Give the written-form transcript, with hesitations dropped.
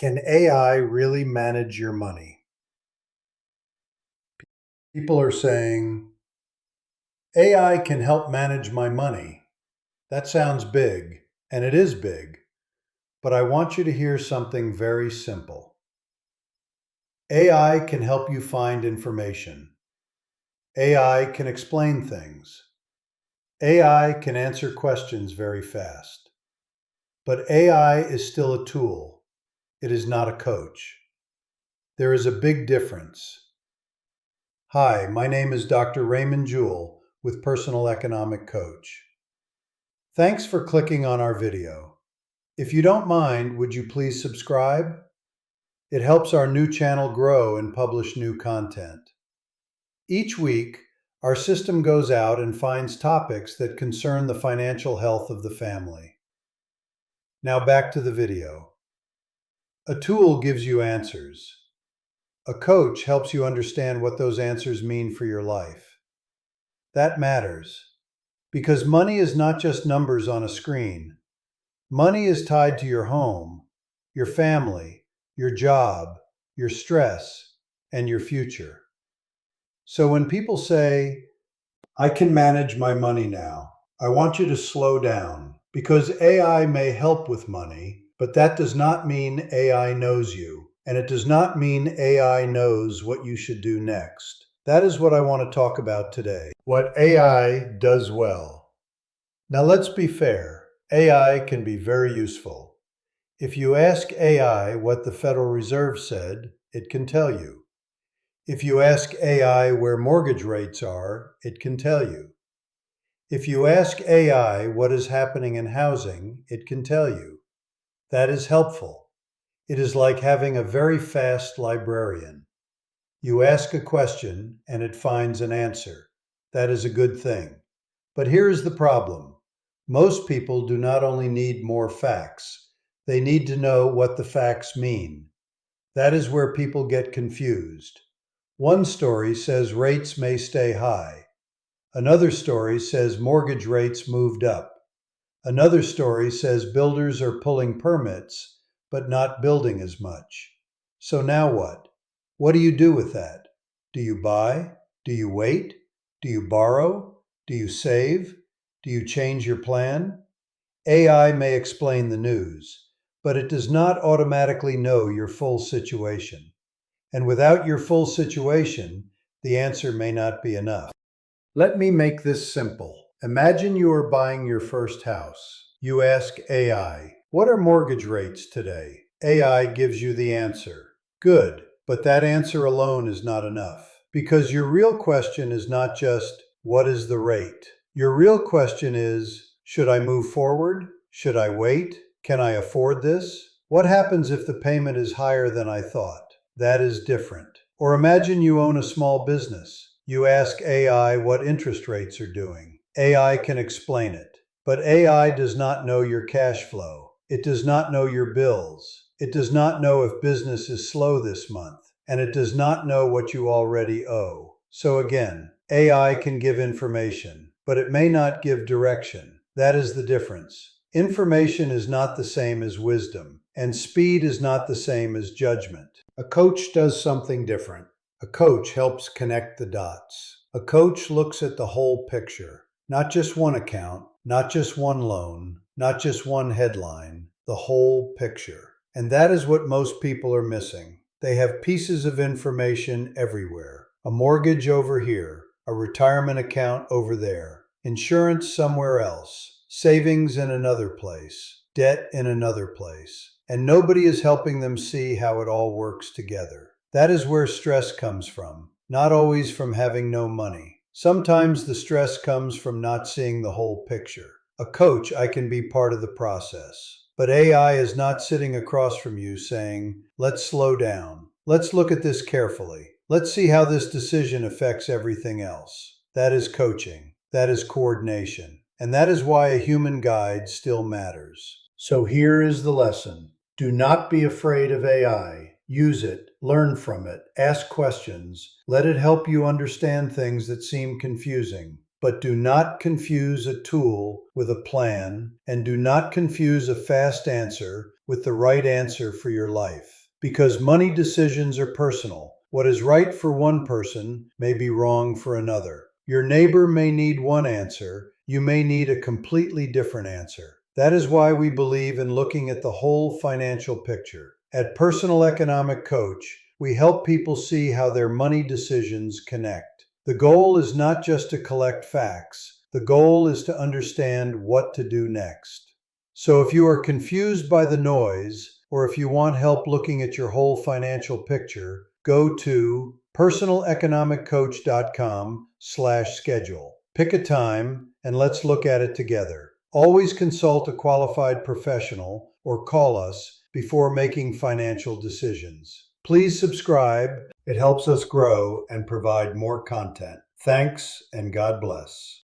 Can AI really manage your money? People are saying, AI can help manage my money. That sounds big, and it is big, but I want you to hear something very simple. AI can help you find information. AI can explain things. AI can answer questions very fast. But AI is still a tool. It is not a coach. There is a big difference. Hi, my name is Dr. Raymond Jewell with Personal Economic Coach. Thanks for clicking on our video. If you don't mind, would you please subscribe? It helps our new channel grow and publish new content. Each week, our system goes out and finds topics that concern the financial health of the family. Now back to the video. A tool gives you answers. A coach helps you understand what those answers mean for your life. That matters, because money is not just numbers on a screen. Money is tied to your home, your family, your job, your stress, and your future. So when people say, I can manage my money now, I want you to slow down, because AI may help with money, but that does not mean AI knows you. And it does not mean AI knows what you should do next. That is what I want to talk about today. What AI does well. Now let's be fair. AI can be very useful. If you ask AI what the Federal Reserve said, it can tell you. If you ask AI where mortgage rates are, it can tell you. If you ask AI what is happening in housing, it can tell you. That is helpful. It is like having a very fast librarian. You ask a question and it finds an answer. That is a good thing. But here is the problem. Most people do not only need more facts, they need to know what the facts mean. That is where people get confused. One story says rates may stay high. Another story says mortgage rates moved up. Another story says builders are pulling permits, but not building as much. So now what? What do you do with that? Do you buy? Do you wait? Do you borrow? Do you save? Do you change your plan? AI may explain the news, but it does not automatically know your full situation. And without your full situation, the answer may not be enough. Let me make this simple. Imagine you are buying your first house. You ask AI, what are mortgage rates today? AI gives you the answer. Good, but that answer alone is not enough. Because your real question is not just, what is the rate? Your real question is, should I move forward? Should I wait? Can I afford this? What happens if the payment is higher than I thought? That is different. Or imagine you own a small business. You ask AI what interest rates are doing. AI can explain it. But AI does not know your cash flow. It does not know your bills. It does not know if business is slow this month. And it does not know what you already owe. So again, AI can give information, but it may not give direction. That is the difference. Information is not the same as wisdom, and speed is not the same as judgment. A coach does something different. A coach helps connect the dots. A coach looks at the whole picture, not just one account, not just one loan, not just one headline, the whole picture. And that is what most people are missing. They have pieces of information everywhere. A mortgage over here, a retirement account over there, insurance somewhere else, savings in another place, debt in another place. And nobody is helping them see how it all works together. That is where stress comes from, not always from having no money. Sometimes the stress comes from not seeing the whole picture. A coach, I can be part of the process. But AI is not sitting across from you saying, let's slow down. Let's look at this carefully. Let's see how this decision affects everything else. That is coaching. That is coordination. And that is why a human guide still matters. So here is the lesson. Do not be afraid of AI. Use it, learn from it, ask questions. Let it help you understand things that seem confusing. But do not confuse a tool with a plan, and do not confuse a fast answer with the right answer for your life. Because money decisions are personal. What is right for one person may be wrong for another. Your neighbor may need one answer, you may need a completely different answer. That is why we believe in looking at the whole financial picture. At Personal Economic Coach, we help people see how their money decisions connect. The goal is not just to collect facts, the goal is to understand what to do next. So if you are confused by the noise, or if you want help looking at your whole financial picture, go to personaleconomiccoach.com/schedule. Pick a time and let's look at it together. Always consult a qualified professional or call us before making financial decisions. Please subscribe. It helps us grow and provide more content. Thanks and God bless.